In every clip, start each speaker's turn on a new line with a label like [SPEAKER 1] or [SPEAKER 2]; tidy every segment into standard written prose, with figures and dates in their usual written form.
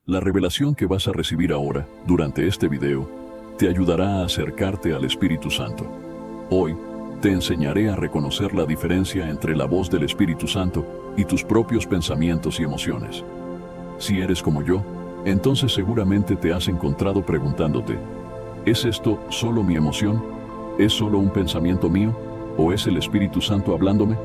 [SPEAKER 1] La revelación que vas a recibir ahora, durante este video, te ayudará a acercarte al Espíritu Santo. Hoy, te enseñaré a reconocer la diferencia entre la voz del Espíritu Santo y tus propios pensamientos y emociones. Si eres como yo, entonces seguramente te has encontrado preguntándote, ¿es esto solo mi emoción? ¿Es solo un pensamiento mío? ¿O es el Espíritu Santo hablándome?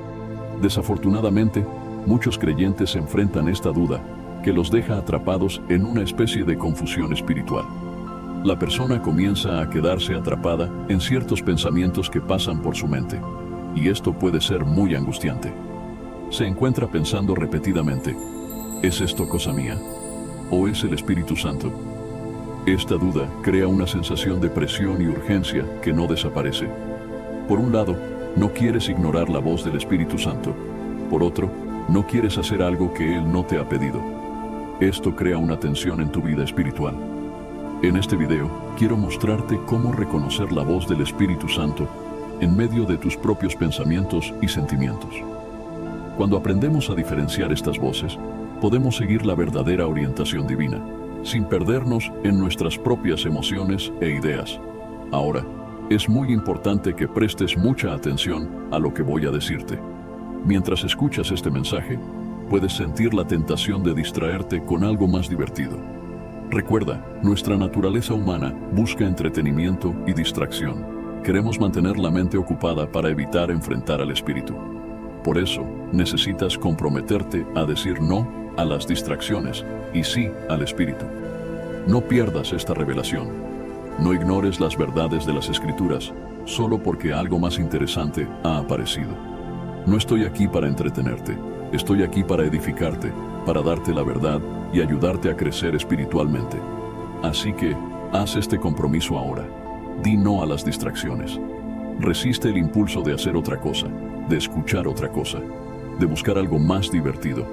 [SPEAKER 1] Desafortunadamente, muchos creyentes enfrentan esta duda, que los deja atrapados en una especie de confusión espiritual. La persona comienza a quedarse atrapada en ciertos pensamientos que pasan por su mente, y esto puede ser muy angustiante. Se encuentra pensando repetidamente, ¿es esto cosa mía? ¿O es el Espíritu Santo? Esta duda crea una sensación de presión y urgencia que no desaparece. Por un lado, no quieres ignorar la voz del Espíritu Santo. Por otro, no quieres hacer algo que Él no te ha pedido. Esto crea una tensión en tu vida espiritual. En este video, quiero mostrarte cómo reconocer la voz del Espíritu Santo en medio de tus propios pensamientos y sentimientos. Cuando aprendemos a diferenciar estas voces, podemos seguir la verdadera orientación divina, sin perdernos en nuestras propias emociones e ideas. Ahora, es muy importante que prestes mucha atención a lo que voy a decirte. Mientras escuchas este mensaje, puedes sentir la tentación de distraerte con algo más divertido. Recuerda, nuestra naturaleza humana busca entretenimiento y distracción. Queremos mantener la mente ocupada para evitar enfrentar al espíritu. Por eso, necesitas comprometerte a decir no a las distracciones y sí al espíritu. No pierdas esta revelación. No ignores las verdades de las Escrituras solo porque algo más interesante ha aparecido. No estoy aquí para entretenerte. Estoy aquí para edificarte, para darte la verdad y ayudarte a crecer espiritualmente. Así que, haz este compromiso ahora. Di no a las distracciones. Resiste el impulso de hacer otra cosa, de escuchar otra cosa, de buscar algo más divertido.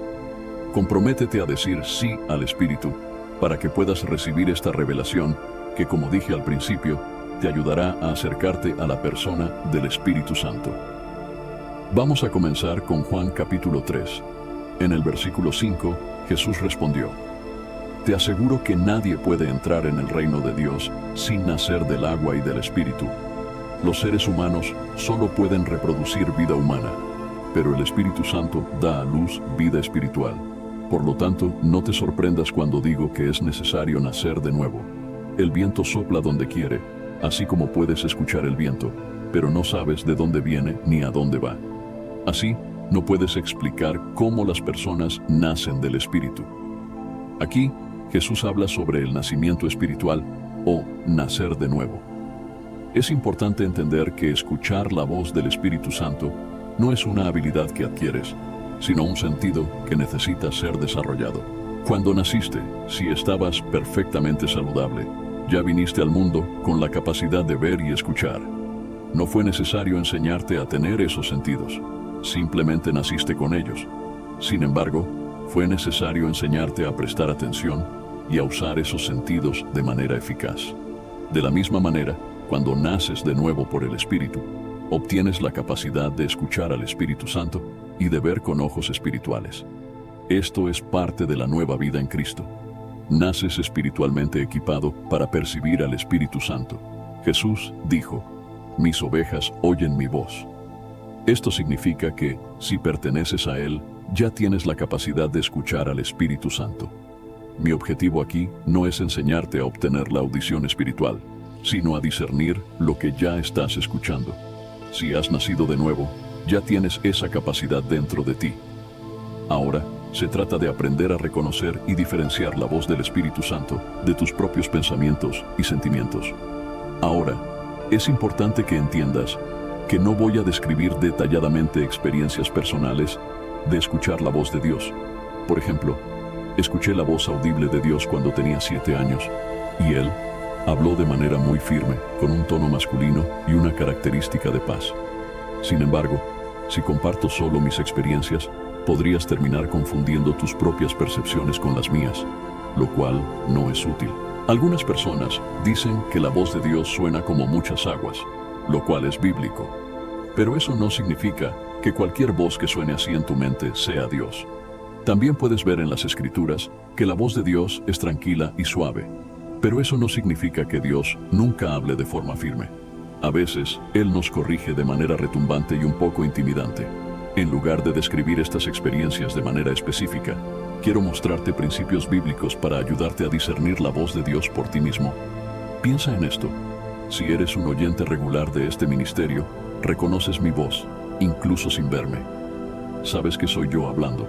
[SPEAKER 1] Comprométete a decir sí al Espíritu para que puedas recibir esta revelación que, como dije al principio, te ayudará a acercarte a la persona del Espíritu Santo. Vamos a comenzar con Juan capítulo 3. En el versículo 5, Jesús respondió, «Te aseguro que nadie puede entrar en el reino de Dios sin nacer del agua y del Espíritu. Los seres humanos solo pueden reproducir vida humana, pero el Espíritu Santo da a luz vida espiritual. Por lo tanto, no te sorprendas cuando digo que es necesario nacer de nuevo. El viento sopla donde quiere, así como puedes escuchar el viento, pero no sabes de dónde viene ni a dónde va. Así, no puedes explicar cómo las personas nacen del Espíritu». Aquí, Jesús habla sobre el nacimiento espiritual o nacer de nuevo. Es importante entender que escuchar la voz del Espíritu Santo no es una habilidad que adquieres, sino un sentido que necesita ser desarrollado. Cuando naciste, si estabas perfectamente saludable, ya viniste al mundo con la capacidad de ver y escuchar. No fue necesario enseñarte a tener esos sentidos. Simplemente naciste con ellos. Sin embargo, fue necesario enseñarte a prestar atención y a usar esos sentidos de manera eficaz. De la misma manera, cuando naces de nuevo por el Espíritu, obtienes la capacidad de escuchar al Espíritu Santo y de ver con ojos espirituales. Esto es parte de la nueva vida en Cristo. Naces espiritualmente equipado para percibir al Espíritu Santo. Jesús dijo, «Mis ovejas oyen mi voz». Esto significa que, si perteneces a Él, ya tienes la capacidad de escuchar al Espíritu Santo. Mi objetivo aquí no es enseñarte a obtener la audición espiritual, sino a discernir lo que ya estás escuchando. Si has nacido de nuevo, ya tienes esa capacidad dentro de ti. Ahora, se trata de aprender a reconocer y diferenciar la voz del Espíritu Santo de tus propios pensamientos y sentimientos. Ahora, es importante que entiendas que no voy a describir detalladamente experiencias personales de escuchar la voz de Dios. Por ejemplo, escuché la voz audible de Dios cuando tenía 7 años, y Él habló de manera muy firme, con un tono masculino y una característica de paz. Sin embargo, si comparto solo mis experiencias, podrías terminar confundiendo tus propias percepciones con las mías, lo cual no es útil. Algunas personas dicen que la voz de Dios suena como muchas aguas, lo cual es bíblico. Pero eso no significa que cualquier voz que suene así en tu mente sea Dios. También puedes ver en las Escrituras que la voz de Dios es tranquila y suave, pero eso no significa que Dios nunca hable de forma firme. A veces, Él nos corrige de manera retumbante y un poco intimidante. En lugar de describir estas experiencias de manera específica, quiero mostrarte principios bíblicos para ayudarte a discernir la voz de Dios por ti mismo. Piensa en esto. Si eres un oyente regular de este ministerio, reconoces mi voz, incluso sin verme. Sabes que soy yo hablando.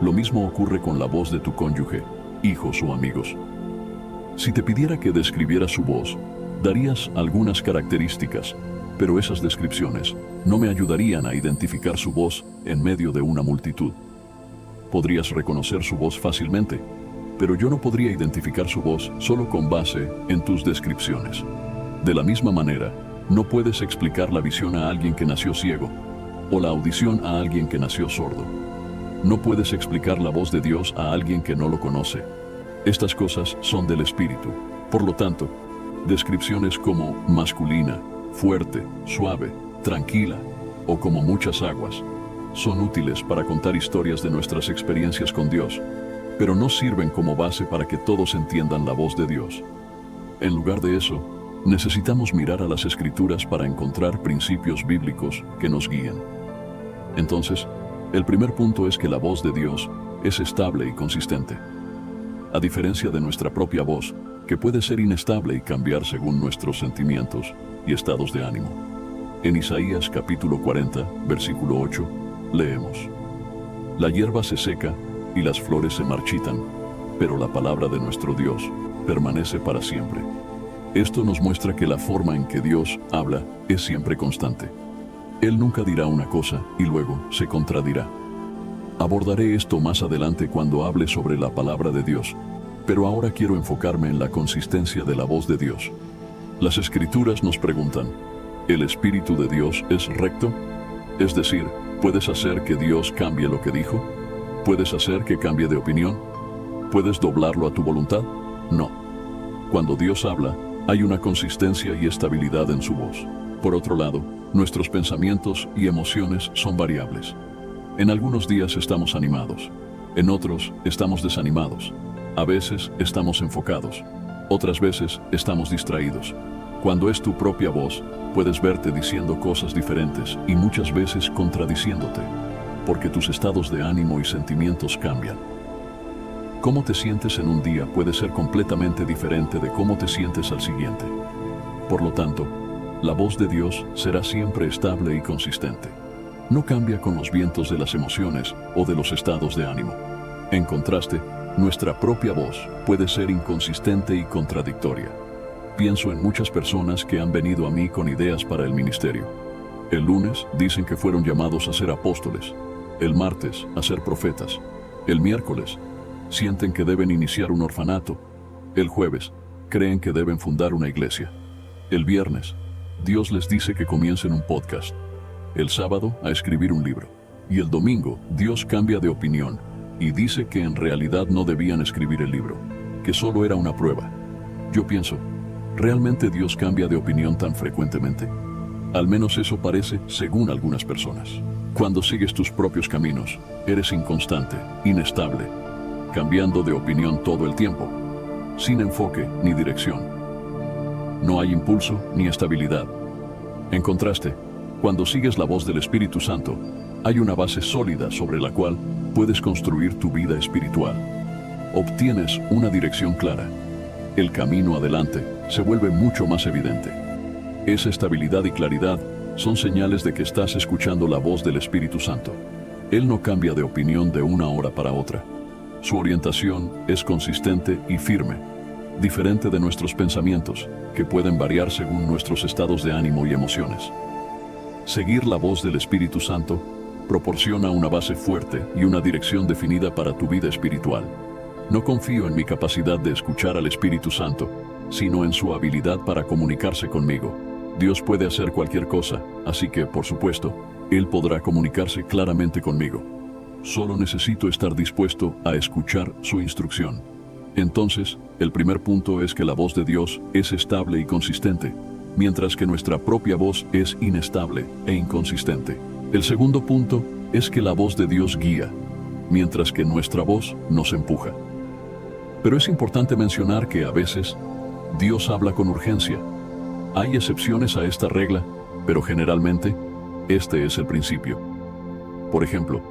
[SPEAKER 1] Lo mismo ocurre con la voz de tu cónyuge, hijos o amigos. Si te pidiera que describieras su voz, darías algunas características, pero esas descripciones no me ayudarían a identificar su voz en medio de una multitud. Podrías reconocer su voz fácilmente, pero yo no podría identificar su voz solo con base en tus descripciones. De la misma manera, no puedes explicar la visión a alguien que nació ciego, o la audición a alguien que nació sordo. No puedes explicar la voz de Dios a alguien que no lo conoce. Estas cosas son del Espíritu. Por lo tanto, descripciones como masculina, fuerte, suave, tranquila o como muchas aguas son útiles para contar historias de nuestras experiencias con Dios, pero no sirven como base para que todos entiendan la voz de Dios. En lugar de eso, necesitamos mirar a las Escrituras para encontrar principios bíblicos que nos guíen. Entonces, el primer punto es que la voz de Dios es estable y consistente. A diferencia de nuestra propia voz, que puede ser inestable y cambiar según nuestros sentimientos y estados de ánimo. En Isaías capítulo 40, versículo 8, leemos: La hierba se seca y las flores se marchitan, pero la palabra de nuestro Dios permanece para siempre. Esto nos muestra que la forma en que Dios habla es siempre constante. Él nunca dirá una cosa y luego se contradirá. Abordaré esto más adelante cuando hable sobre la palabra de Dios, pero ahora quiero enfocarme en la consistencia de la voz de Dios. Las Escrituras nos preguntan, ¿el Espíritu de Dios es recto? Es decir, ¿puedes hacer que Dios cambie lo que dijo? ¿Puedes hacer que cambie de opinión? ¿Puedes doblarlo a tu voluntad? No. Cuando Dios habla, hay una consistencia y estabilidad en su voz. Por otro lado, nuestros pensamientos y emociones son variables. En algunos días estamos animados, en otros estamos desanimados, a veces estamos enfocados, otras veces estamos distraídos. Cuando es tu propia voz, puedes verte diciendo cosas diferentes y muchas veces contradiciéndote, porque tus estados de ánimo y sentimientos cambian. Cómo te sientes en un día puede ser completamente diferente de cómo te sientes al siguiente. Por lo tanto, la voz de Dios será siempre estable y consistente. No cambia con los vientos de las emociones o de los estados de ánimo. En contraste, nuestra propia voz puede ser inconsistente y contradictoria. Pienso en muchas personas que han venido a mí con ideas para el ministerio. El lunes dicen que fueron llamados a ser apóstoles. El martes a ser profetas. El miércoles sienten que deben iniciar un orfanato. El jueves creen que deben fundar una iglesia. El viernes Dios les dice que comiencen un podcast. El sábado a escribir un libro. Y el domingo Dios cambia de opinión y dice que en realidad no debían escribir el libro, que solo era una prueba. Yo pienso, ¿realmente Dios cambia de opinión tan frecuentemente? Al menos eso parece según algunas personas. Cuando sigues tus propios caminos, eres inconstante, inestable, cambiando de opinión todo el tiempo, sin enfoque ni dirección. No hay impulso ni estabilidad. En contraste, cuando sigues la voz del Espíritu Santo, hay una base sólida sobre la cual puedes construir tu vida espiritual. Obtienes una dirección clara. El camino adelante se vuelve mucho más evidente. Esa estabilidad y claridad son señales de que estás escuchando la voz del Espíritu Santo. Él no cambia de opinión de una hora para otra. Su orientación es consistente y firme, diferente de nuestros pensamientos, que pueden variar según nuestros estados de ánimo y emociones. Seguir la voz del Espíritu Santo proporciona una base fuerte y una dirección definida para tu vida espiritual. No confío en mi capacidad de escuchar al Espíritu Santo, sino en su habilidad para comunicarse conmigo. Dios puede hacer cualquier cosa, así que, por supuesto, Él podrá comunicarse claramente conmigo. Solo necesito estar dispuesto a escuchar su instrucción. Entonces, el primer punto es que la voz de Dios es estable y consistente, mientras que nuestra propia voz es inestable e inconsistente. El segundo punto es que la voz de Dios guía. mientras que nuestra voz nos empuja. Pero es importante mencionar que a veces Dios habla con urgencia. Hay excepciones a esta regla, pero generalmente este es el principio. Por ejemplo,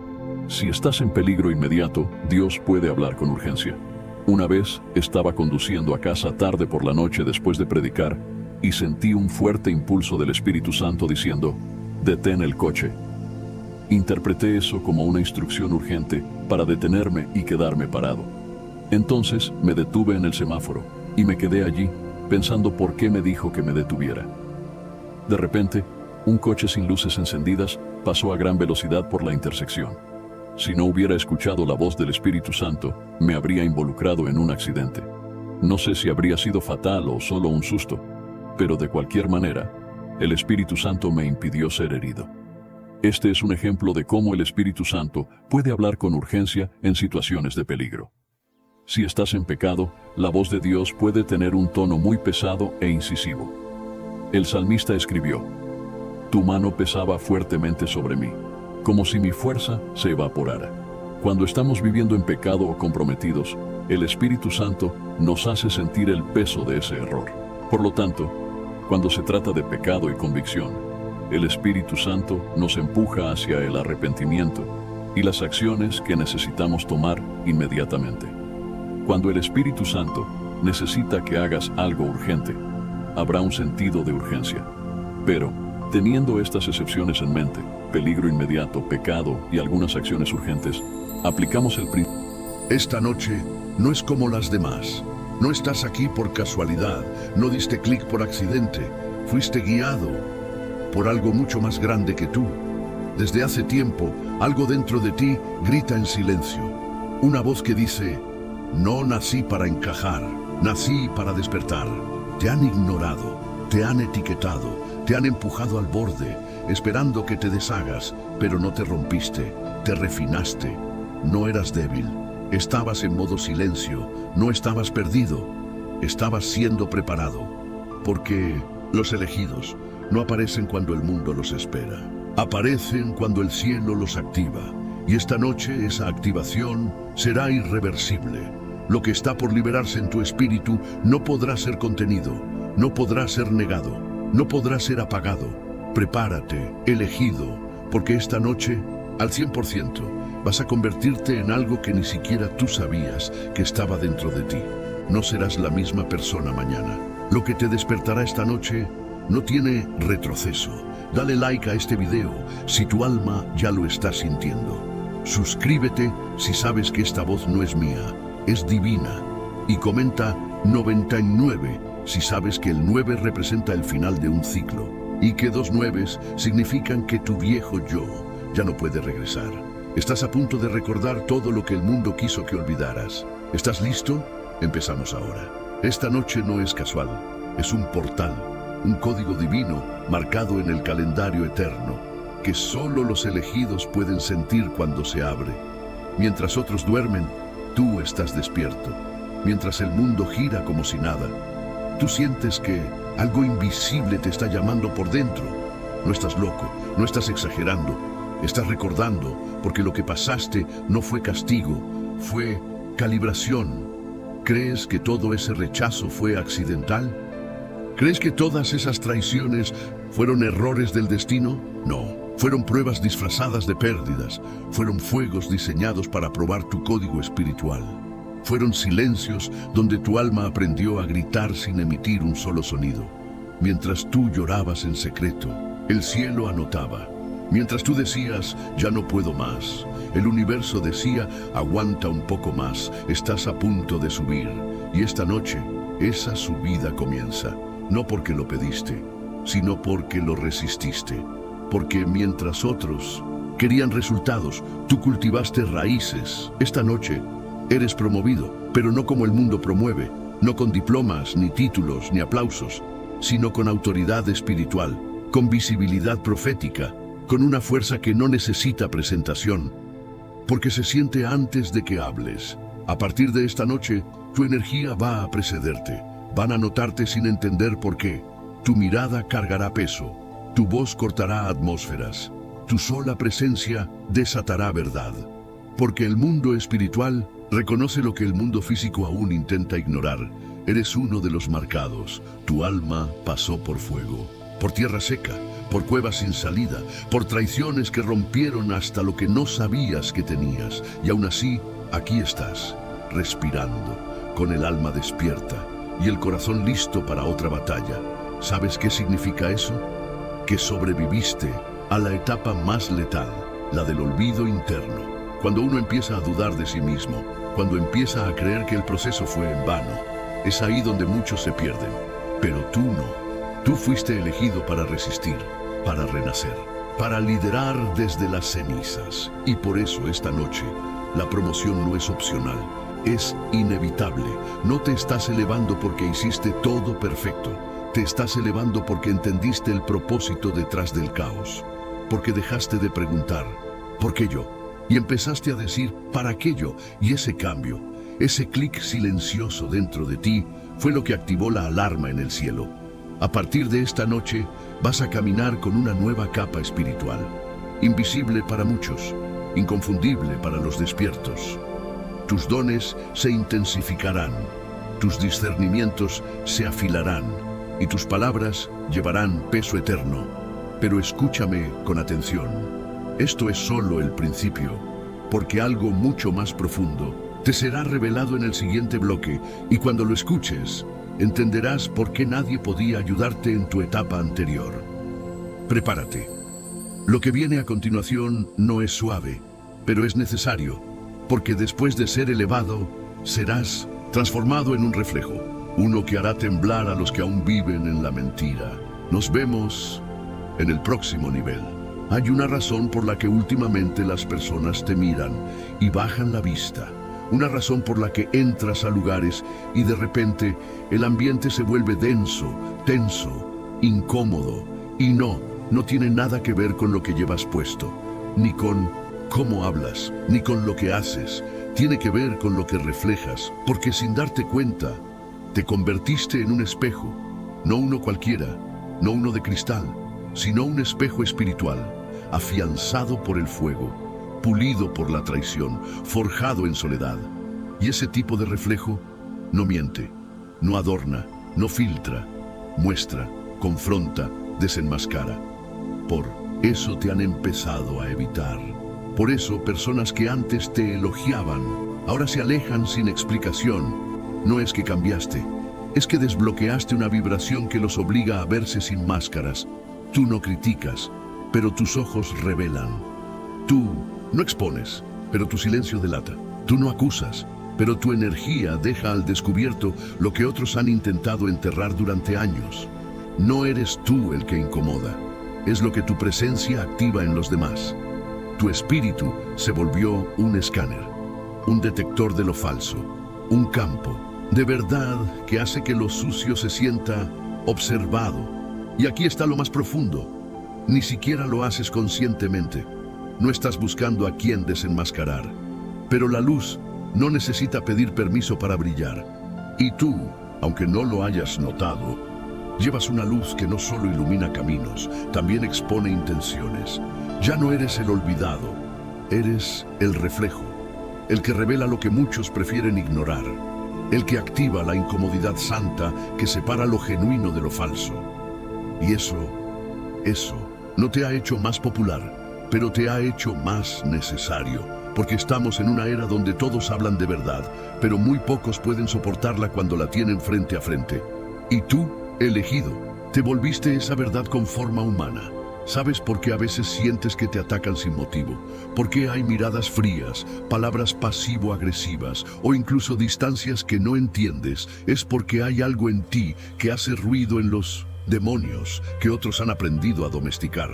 [SPEAKER 1] si estás en peligro inmediato, Dios puede hablar con urgencia. Una vez estaba conduciendo a casa tarde por la noche después de predicar y sentí un fuerte impulso del Espíritu Santo diciendo: «Detén el coche». Interpreté eso como una instrucción urgente para detenerme y quedarme parado. Entonces me detuve en el semáforo y me quedé allí pensando por qué me dijo que me detuviera. De repente, un coche sin luces encendidas pasó a gran velocidad por la intersección. Si no hubiera escuchado la voz del Espíritu Santo, me habría involucrado en un accidente. No sé si habría sido fatal o solo un susto, pero de cualquier manera, el Espíritu Santo me impidió ser herido. Este es un ejemplo de cómo el Espíritu Santo puede hablar con urgencia en situaciones de peligro. Si estás en pecado, la voz de Dios puede tener un tono muy pesado e incisivo. El salmista escribió: «Tu mano pesaba fuertemente sobre mí, como si mi fuerza se evaporara». Cuando estamos viviendo en pecado o comprometidos, el Espíritu Santo nos hace sentir el peso de ese error. Por lo tanto, cuando se trata de pecado y convicción, el Espíritu Santo nos empuja hacia el arrepentimiento y las acciones que necesitamos tomar inmediatamente. Cuando el Espíritu Santo necesita que hagas algo urgente, habrá un sentido de urgencia. Pero, teniendo estas excepciones en mente, peligro inmediato, pecado y algunas acciones urgentes, aplicamos el principio.
[SPEAKER 2] Esta noche no es como las demás. No estás aquí por casualidad, no diste clic por accidente, fuiste guiado por algo mucho más grande que tú. Desde hace tiempo, algo dentro de ti grita en silencio. Una voz que dice: no nací para encajar, nací para despertar. Te han ignorado, te han etiquetado, te han empujado al borde, esperando que te deshagas, pero no te rompiste, te refinaste. No eras débil, estabas en modo silencio, no estabas perdido, estabas siendo preparado. Porque los elegidos no aparecen cuando el mundo los espera, aparecen cuando el cielo los activa. Y esta noche esa activación será irreversible. Lo que está por liberarse en tu espíritu no podrá ser contenido, no podrá ser negado, no podrá ser apagado. Prepárate, elegido, porque esta noche, al 100%, vas a convertirte en algo que ni siquiera tú sabías que estaba dentro de ti. No serás la misma persona mañana. Lo que te despertará esta noche no tiene retroceso. Dale like a este video si tu alma ya lo está sintiendo. Suscríbete si sabes que esta voz no es mía, es divina. Y comenta 99 si sabes que el 9 representa el final de un ciclo y que 2 nueves significan que tu viejo yo ya no puede regresar. Estás a punto de recordar todo lo que el mundo quiso que olvidaras. ¿Estás listo? Empezamos ahora. Esta noche no es casual, es un portal, un código divino marcado en el calendario eterno, que solo los elegidos pueden sentir cuando se abre. Mientras otros duermen, tú estás despierto. Mientras el mundo gira como si nada, tú sientes que algo invisible te está llamando por dentro. No estás loco, no estás exagerando, estás recordando, porque lo que pasaste no fue castigo, fue calibración. ¿Crees que todo ese rechazo fue accidental? ¿Crees que todas esas traiciones fueron errores del destino? No. Fueron pruebas disfrazadas de pérdidas, fueron fuegos diseñados para probar tu código espiritual. Fueron silencios donde tu alma aprendió a gritar sin emitir un solo sonido. Mientras tú llorabas en secreto, el cielo anotaba. Mientras tú decías, ya no puedo más, el universo decía, aguanta un poco más, estás a punto de subir. Y esta noche, esa subida comienza, no porque lo pediste, sino porque lo resististe. Porque mientras otros querían resultados, tú cultivaste raíces. Esta noche eres promovido, pero no como el mundo promueve, no con diplomas, ni títulos, ni aplausos, sino con autoridad espiritual, con visibilidad profética, con una fuerza que no necesita presentación, porque se siente antes de que hables. A partir de esta noche, tu energía va a precederte, van a notarte sin entender por qué. Tu mirada cargará peso. Tu voz cortará atmósferas, tu sola presencia desatará verdad. Porque el mundo espiritual reconoce lo que el mundo físico aún intenta ignorar. Eres uno de los marcados. Tu alma pasó por fuego, por tierra seca, por cuevas sin salida, por traiciones que rompieron hasta lo que no sabías que tenías. Y aún así, aquí estás, respirando, con el alma despierta y el corazón listo para otra batalla. ¿Sabes qué significa eso? Que sobreviviste a la etapa más letal, la del olvido interno. Cuando uno empieza a dudar de sí mismo, cuando empieza a creer que el proceso fue en vano, es ahí donde muchos se pierden. Pero tú no. Tú fuiste elegido para resistir, para renacer, para liderar desde las cenizas. Y por eso esta noche, la promoción no es opcional, es inevitable. No te estás elevando porque hiciste todo perfecto. Te estás elevando porque entendiste el propósito detrás del caos. Porque dejaste de preguntar, ¿por qué yo? Y empezaste a decir, ¿para qué yo? Y ese cambio, ese clic silencioso dentro de ti, fue lo que activó la alarma en el cielo. A partir de esta noche, vas a caminar con una nueva capa espiritual. Invisible para muchos, inconfundible para los despiertos. Tus dones se intensificarán, tus discernimientos se afilarán y tus palabras llevarán peso eterno. Pero escúchame con atención. Esto es solo el principio, porque algo mucho más profundo te será revelado en el siguiente bloque, y cuando lo escuches, entenderás por qué nadie podía ayudarte en tu etapa anterior. Prepárate. Lo que viene a continuación no es suave, pero es necesario, porque después de ser elevado, serás transformado en un reflejo, uno que hará temblar a los que aún viven en la mentira. Nos vemos en el próximo nivel. Hay una razón por la que últimamente las personas te miran y bajan la vista. Una razón por la que entras a lugares y de repente el ambiente se vuelve denso, tenso, incómodo. Y no tiene nada que ver con lo que llevas puesto, ni con cómo hablas, ni con lo que haces. Tiene que ver con lo que reflejas, porque sin darte cuenta, te convertiste en un espejo, no uno cualquiera, no uno de cristal, sino un espejo espiritual, afianzado por el fuego, pulido por la traición, forjado en soledad. Y ese tipo de reflejo no miente, no adorna, no filtra, muestra, confronta, desenmascara. Por eso te han empezado a evitar. Por eso personas que antes te elogiaban, ahora se alejan sin explicación. No es que cambiaste, es que desbloqueaste una vibración que los obliga a verse sin máscaras. Tú no criticas, pero tus ojos revelan. Tú no expones, pero tu silencio delata. Tú no acusas, pero tu energía deja al descubierto lo que otros han intentado enterrar durante años. No eres tú el que incomoda, es lo que tu presencia activa en los demás. Tu espíritu se volvió un escáner, un detector de lo falso, un campo de verdad que hace que lo sucio se sienta observado. Y aquí está lo más profundo. Ni siquiera lo haces conscientemente. No estás buscando a quién desenmascarar. Pero la luz no necesita pedir permiso para brillar. Y tú, aunque no lo hayas notado, llevas una luz que no solo ilumina caminos, también expone intenciones. Ya no eres el olvidado, eres el reflejo, el que revela lo que muchos prefieren ignorar, el que activa la incomodidad santa que separa lo genuino de lo falso. Y eso no te ha hecho más popular, pero te ha hecho más necesario, porque estamos en una era donde todos hablan de verdad, pero muy pocos pueden soportarla cuando la tienen frente a frente. Y tú, elegido, te volviste esa verdad con forma humana. ¿Sabes por qué a veces sientes que te atacan sin motivo? ¿Por qué hay miradas frías, palabras pasivo-agresivas o incluso distancias que no entiendes? Es porque hay algo en ti que hace ruido en los demonios que otros han aprendido a domesticar.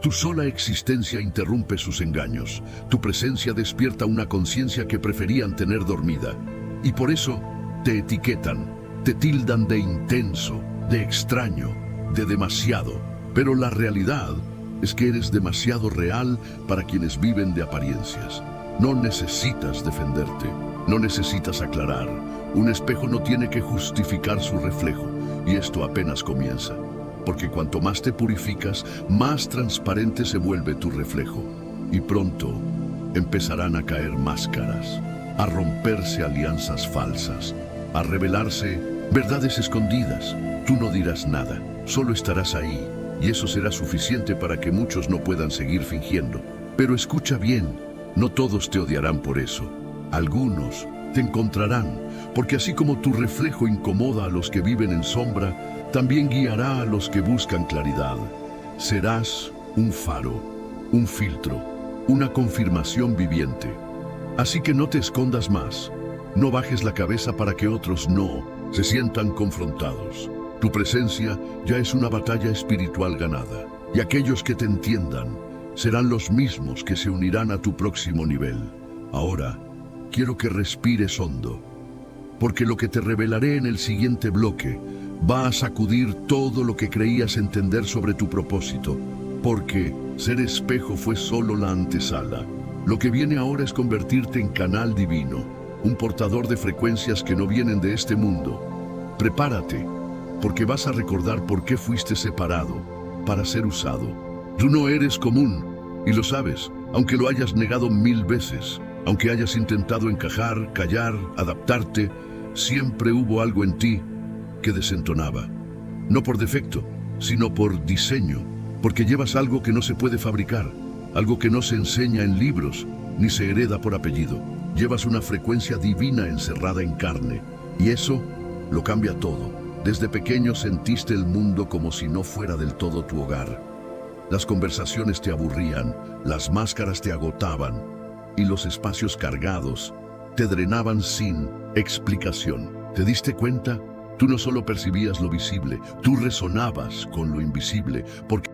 [SPEAKER 2] Tu sola existencia interrumpe sus engaños. Tu presencia despierta una conciencia que preferían tener dormida. Y por eso te etiquetan, te tildan de intenso, de extraño, de demasiado. Pero la realidad es que eres demasiado real para quienes viven de apariencias. No necesitas defenderte, no necesitas aclarar. Un espejo no tiene que justificar su reflejo, y esto apenas comienza. Porque cuanto más te purificas, más transparente se vuelve tu reflejo. Y pronto, empezarán a caer máscaras, a romperse alianzas falsas, a revelarse verdades escondidas. Tú no dirás nada, solo estarás ahí, y eso será suficiente para que muchos no puedan seguir fingiendo. Pero escucha bien, no todos te odiarán por eso. Algunos te encontrarán, porque así como tu reflejo incomoda a los que viven en sombra, también guiará a los que buscan claridad. Serás un faro, un filtro, una confirmación viviente. Así que no te escondas más. No bajes la cabeza para que otros no se sientan confrontados. Tu presencia ya es una batalla espiritual ganada, y aquellos que te entiendan serán los mismos que se unirán a tu próximo nivel. Ahora, quiero que respires hondo, porque lo que te revelaré en el siguiente bloque va a sacudir todo lo que creías entender sobre tu propósito, porque ser espejo fue solo la antesala. Lo que viene ahora es convertirte en canal divino, un portador de frecuencias que no vienen de este mundo. Prepárate, porque vas a recordar por qué fuiste separado, para ser usado. Tú no eres común, y lo sabes, aunque lo hayas negado 1000 veces. Aunque hayas intentado encajar, callar, adaptarte, siempre hubo algo en ti que desentonaba. No por defecto, sino por diseño, porque llevas algo que no se puede fabricar, algo que no se enseña en libros, ni se hereda por apellido. Llevas una frecuencia divina encerrada en carne, y eso lo cambia todo. Desde pequeño sentiste el mundo como si no fuera del todo tu hogar. Las conversaciones te aburrían, las máscaras te agotaban, y los espacios cargados te drenaban sin explicación. ¿Te diste cuenta? Tú no solo percibías lo visible, tú resonabas con lo invisible, porque